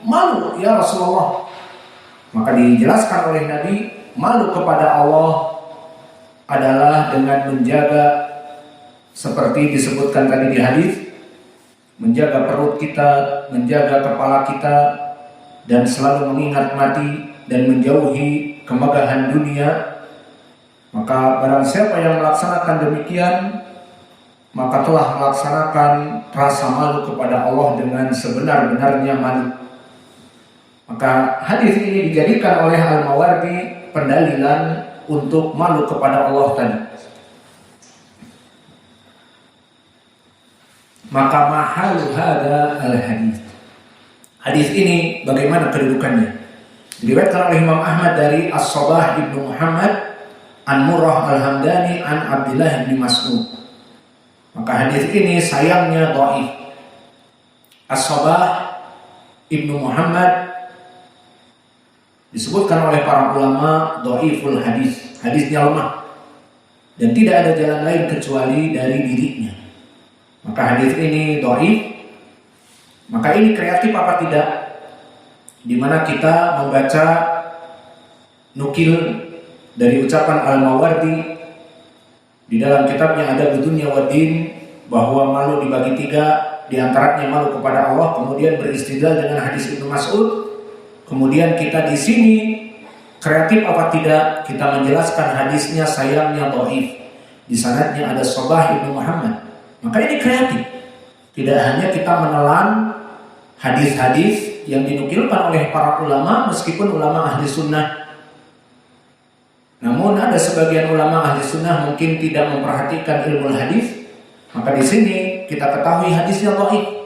malu ya Rasulullah. Maka dijelaskan oleh Nabi, malu kepada Allah adalah dengan menjaga, seperti disebutkan tadi di hadis, menjaga perut kita, menjaga kepala kita, dan selalu mengingat mati dan menjauhi kemegahan dunia. Maka barang siapa yang melaksanakan demikian, maka telah melaksanakan rasa malu kepada Allah dengan sebenar-benarnya malu. Maka hadis ini dijadikan oleh Al-Mawardi pendalilan untuk malu kepada Allah tadi. Maka mahalu hada al-hadis. Hadis ini bagaimana kedudukannya? Diriwayatkan oleh Imam Ahmad dari As-Sabah ibnu Muhammad an Murrah al-Hamdani an Abdullah bin Mas'ud. Maka hadis ini sayangnya dhaif. As-Sabah ibnu Muhammad disebutkan oleh para ulama dhaiful hadis, hadisnya lemah dan tidak ada jalan lain kecuali dari dirinya. Maka hadis ini dhaif. Maka ini kreatif apa tidak? Di mana kita membaca nukil dari ucapan Al-Mawardi di dalam kitabnya ada Dunya wa Din, bahwa malu dibagi tiga, di antaranya malu kepada Allah, kemudian beristidlal dengan hadis Ibnu Mas'ud. Kemudian kita di sini kreatif apa tidak? Kita menjelaskan hadisnya sayangnya dhaif. Di sanadnya ada Sabah ibnu Muhammad. Maka ini kreatif. Tidak hanya kita menelan hadis-hadis yang dinukilkan oleh para ulama, meskipun ulama ahli sunnah. Namun ada sebagian ulama ahli sunnah mungkin tidak memperhatikan ilmu hadis. Maka di sini kita ketahui hadisnya dhaif.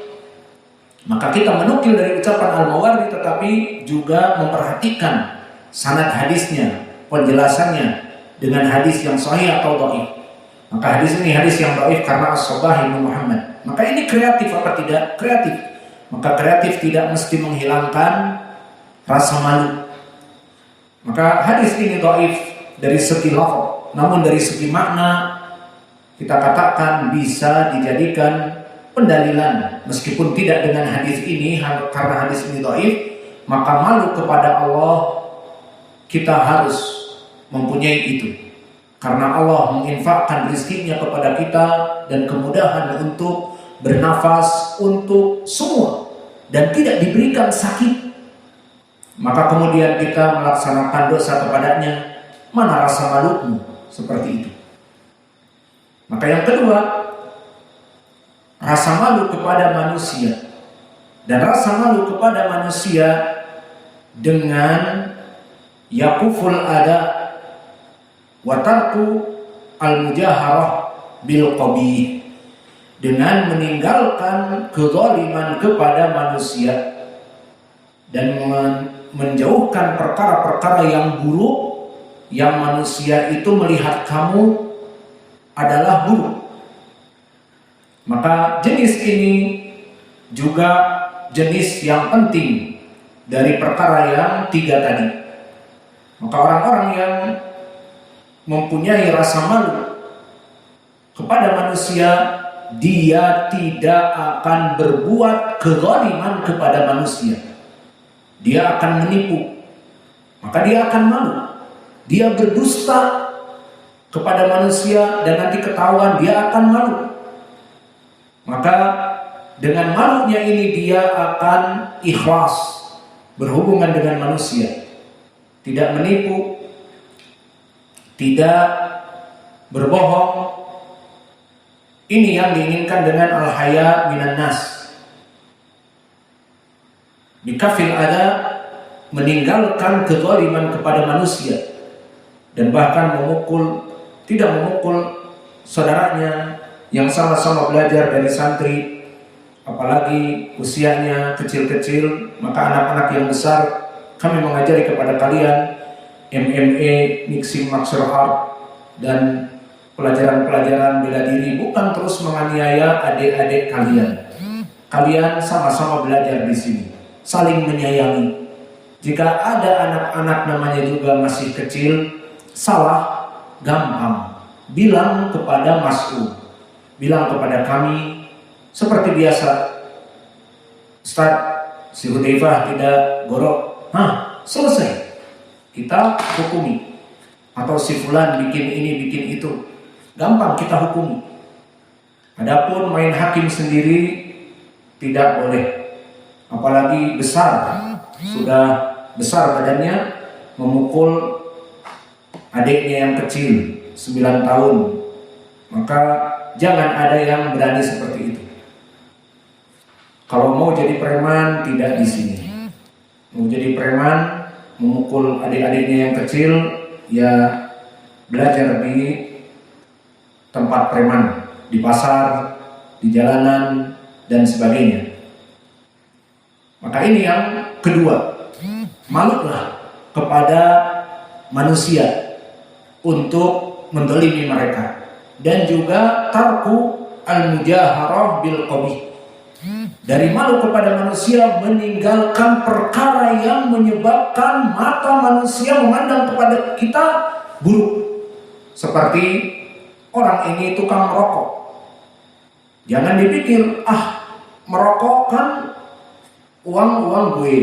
Maka kita menukil dari ucapan Al-Mawardi tetapi juga memperhatikan sanad hadisnya, penjelasannya dengan hadis yang sahih atau dhaif. Maka hadis ini hadis yang dhaif karena As-Sabah ibnu Muhammad. Maka ini kreatif apa tidak? Kreatif. Maka kreatif tidak mesti menghilangkan rasa malu. Maka hadis ini dhaif dari segi lafaz, namun dari segi makna kita katakan bisa dijadikan pendalilan, meskipun tidak dengan hadis ini, karena hadis ini dhaif. Maka malu kepada Allah kita harus mempunyai itu, karena Allah menginfakkan rezekinya kepada kita dan kemudahan untuk bernafas untuk semua dan tidak diberikan sakit. Maka kemudian kita melaksanakan dosa kepadanya, mana rasa malumu seperti itu? Maka yang kedua, rasa malu kepada manusia. Dan rasa malu kepada manusia dengan yakuful ada wa tarku al-mujaharah bil qabih, dengan meninggalkan kezaliman kepada manusia dan menjauhkan perkara-perkara yang buruk yang manusia itu melihat kamu adalah buruk. Maka jenis ini juga jenis yang penting dari perkara yang tiga tadi. Maka orang-orang yang mempunyai rasa malu kepada manusia, dia tidak akan berbuat kezaliman kepada manusia. Dia akan menipu, maka dia akan malu. Dia berdusta kepada manusia dan nanti ketahuan, dia akan malu. Maka dengan malunya ini dia akan ikhlas berhubungan dengan manusia, tidak menipu, tidak berbohong. Ini yang diinginkan dengan al-haya minan nas. Bikafil ada, meninggalkan kezaliman kepada manusia dan bahkan tidak memukul saudaranya yang sama-sama belajar dari santri, apalagi usianya kecil-kecil. Maka anak-anak yang besar, kami mengajari kepada kalian MMA, mixing martial art, dan pelajaran-pelajaran bela diri, bukan terus menganiaya adik-adik kalian. Kalian sama-sama belajar di sini, saling menyayangi. Jika ada anak-anak namanya juga masih kecil, salah, gampang bilang kepada mas'ul, bilang kepada kami seperti biasa, Ustaz, si Hudzaifah tidak gorok, selesai, kita hukumi. Atau si fulan bikin ini bikin itu, gampang kita hukumi. Adapun main hakim sendiri tidak boleh, apalagi besar, sudah besar badannya, memukul adiknya yang kecil 9 tahun, maka jangan ada yang berani seperti itu. Kalau mau jadi preman tidak di sini. Mau jadi preman, memukul adik-adiknya yang kecil, ya belajar di tempat preman, di pasar, di jalanan dan sebagainya. Maka ini yang kedua, malulah kepada manusia untuk mendolimi mereka, dan juga tarku al-mujaharah bil qabih, dari malu kepada manusia meninggalkan perkara yang menyebabkan mata manusia memandang kepada kita buruk. Seperti orang ini tukang merokok, jangan dipikir merokok kan uang gue,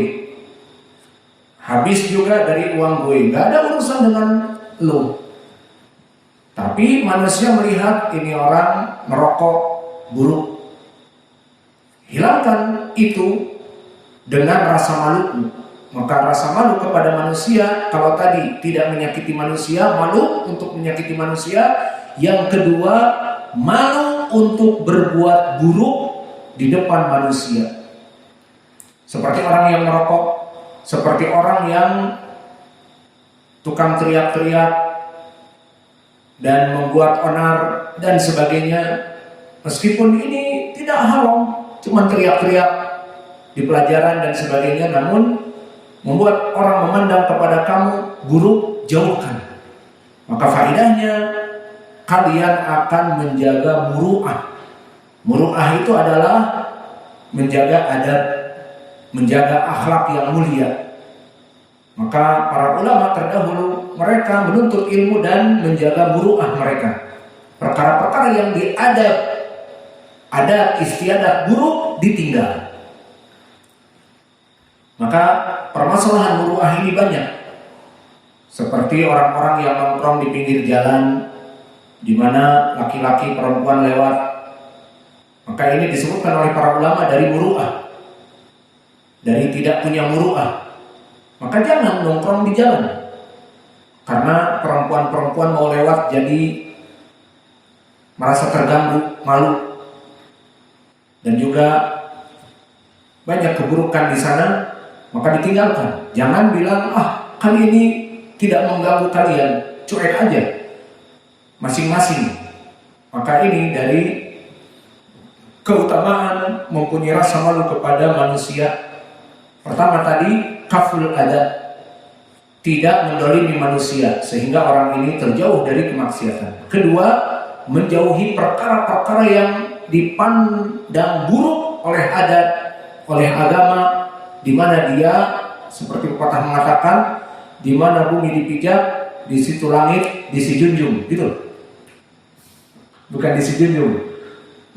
habis juga dari uang gue, gak ada urusan dengan lo. Tapi manusia melihat ini orang merokok buruk, hilangkan itu dengan rasa malu. Maka rasa malu kepada manusia, kalau tadi tidak menyakiti manusia, malu untuk menyakiti manusia. Yang kedua, malu untuk berbuat buruk di depan manusia. Seperti orang yang merokok, seperti orang yang tukang teriak-teriak dan membuat onar dan sebagainya. Meskipun ini tidak haram, cuma teriak-teriak di pelajaran dan sebagainya, namun membuat orang memandang kepada kamu buruk, jauhkan. Maka faedahnya kalian akan menjaga muru'ah. Muru'ah itu adalah menjaga adab, menjaga akhlak yang mulia. Maka para ulama terdahulu mereka menuntut ilmu dan menjaga muru'ah mereka. Perkara-perkara yang diadab, ada istiadat buruk, ditinggal. Maka permasalahan muru'ah ini banyak. Seperti orang-orang yang nongkrong di pinggir jalan, di mana laki-laki perempuan lewat. Maka ini disebutkan oleh para ulama dari muru'ah, dari tidak punya muru'ah. Maka jangan nongkrong di jalan, karena perempuan-perempuan mau lewat jadi merasa terganggu, malu, dan juga banyak keburukan di sana. Maka ditinggalkan. Jangan bilang kali ini tidak mengganggu kalian, cuek aja masing-masing. Maka ini dari keutamaan mempunyai rasa malu kepada manusia. Pertama tadi, kaful adab, tidak mendolimi manusia sehingga orang ini terjauh dari kemaksiatan. Kedua, menjauhi perkara-perkara yang dipandang buruk oleh adat, oleh agama, di mana dia, seperti pepatah mengatakan, di mana bumi dipijak, di situ langit disijunjung, gitu. Bukan disijunjung,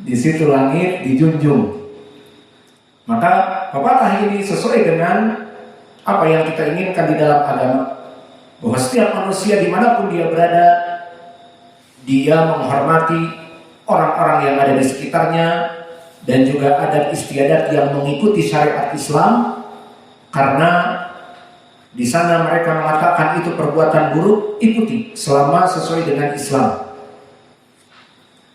di situ langit dijunjung. Maka pepatah ini sesuai dengan apa yang kita inginkan di dalam agama, bahwa setiap manusia dimanapun dia berada, dia menghormati orang-orang yang ada di sekitarnya, dan juga adat istiadat yang mengikuti syariat Islam, karena di sana mereka mengatakan itu perbuatan buruk, ikuti selama sesuai dengan Islam.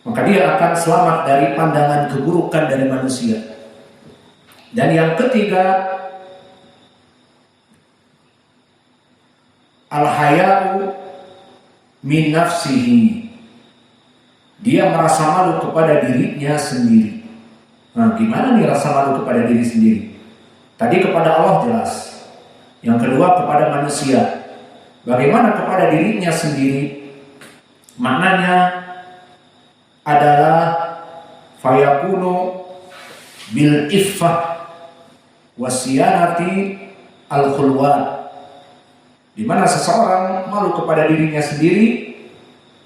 Maka dia akan selamat dari pandangan keburukan dari manusia. Dan yang ketiga, al-haya'u min nafsihi, dia merasa malu kepada dirinya sendiri. Nah, gimana nih rasa malu kepada diri sendiri? Tadi kepada Allah jelas. Yang kedua kepada manusia. Bagaimana kepada dirinya sendiri? Maknanya adalah fayakunu bil iffah wasiyanati al-khulwat, di mana seseorang malu kepada dirinya sendiri,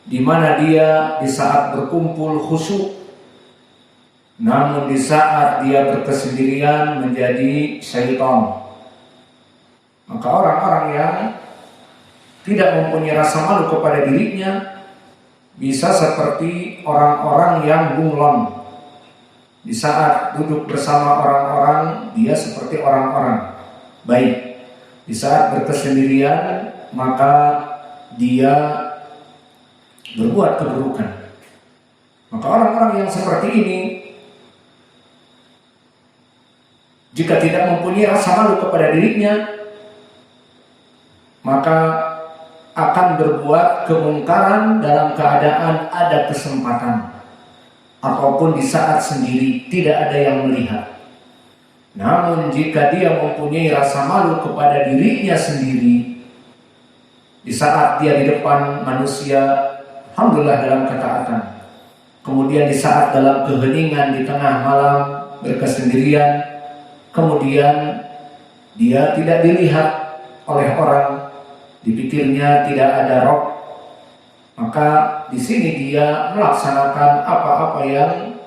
di mana dia di saat berkumpul khusyuk, namun di saat dia berkesendirian menjadi syaitan. Maka orang-orang yang tidak mempunyai rasa malu kepada dirinya bisa seperti orang-orang yang bunglon. Di saat duduk bersama orang-orang, dia seperti orang-orang baik. Di saat berkesendirian, maka dia berbuat keburukan. Maka orang-orang yang seperti ini, jika tidak mempunyai rasa malu kepada dirinya, maka akan berbuat kemungkaran dalam keadaan ada kesempatan, ataupun di saat sendiri tidak ada yang melihat. Namun jika dia mempunyai rasa malu kepada dirinya sendiri, di saat dia di depan manusia, alhamdulillah dalam ketaatan. Kemudian di saat dalam keheningan di tengah malam berkesendirian, kemudian dia tidak dilihat oleh orang, dipikirnya tidak ada roh, maka di sini dia melaksanakan apa-apa yang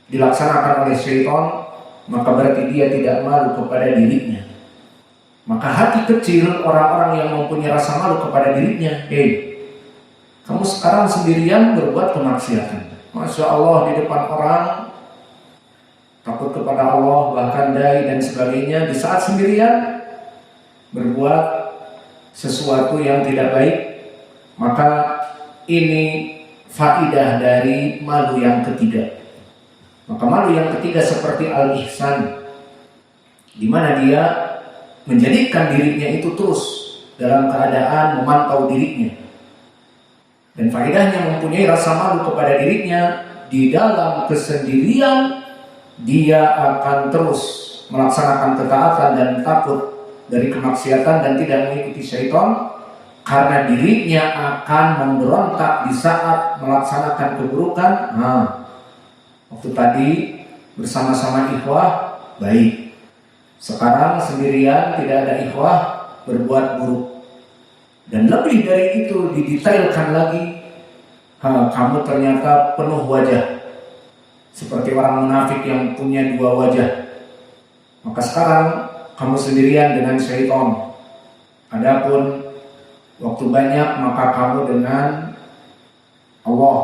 dilaksanakan oleh syaitan, maka berarti dia tidak malu kepada dirinya. Maka hati kecil orang-orang yang mempunyai rasa malu kepada dirinya, kamu sekarang sendirian berbuat kemaksiatan, Masya Allah, di depan orang, takut kepada Allah, bahkan dai dan sebagainya, di saat sendirian berbuat sesuatu yang tidak baik. Maka ini faidah dari malu yang ketiga. Maka malu yang ketiga seperti al-ihsan, di mana dia menjadikan dirinya itu terus dalam keadaan memantau dirinya. Dan faedahnya mempunyai rasa malu kepada dirinya, di dalam kesendirian dia akan terus melaksanakan ketaatan dan takut dari kemaksiatan dan tidak mengikuti syaitan, karena dirinya akan memberontak di saat melaksanakan keburukan. Waktu tadi bersama-sama ikhwah baik, sekarang sendirian tidak ada ikhwah berbuat buruk. Dan lebih dari itu didetailkan lagi, kamu ternyata penuh wajah seperti orang munafik yang punya dua wajah. Maka sekarang kamu sendirian dengan syaitan. Adapun waktu banyak maka kamu dengan Allah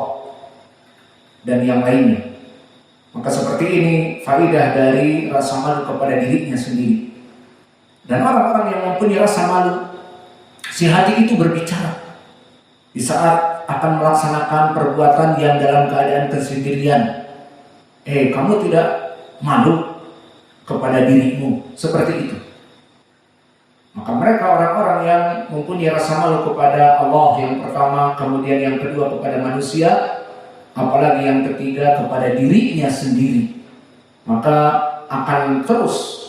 dan yang lainnya. Maka seperti ini faidah dari rasa malu kepada dirinya sendiri. Dan orang-orang yang mempunyai rasa malu, si hati itu berbicara di saat akan melaksanakan perbuatan yang dalam keadaan kesendirian. Kamu tidak malu kepada dirimu, seperti itu. Maka mereka orang-orang yang mempunyai rasa malu kepada Allah yang pertama, kemudian yang kedua kepada manusia, apalagi yang ketiga kepada dirinya sendiri, maka akan terus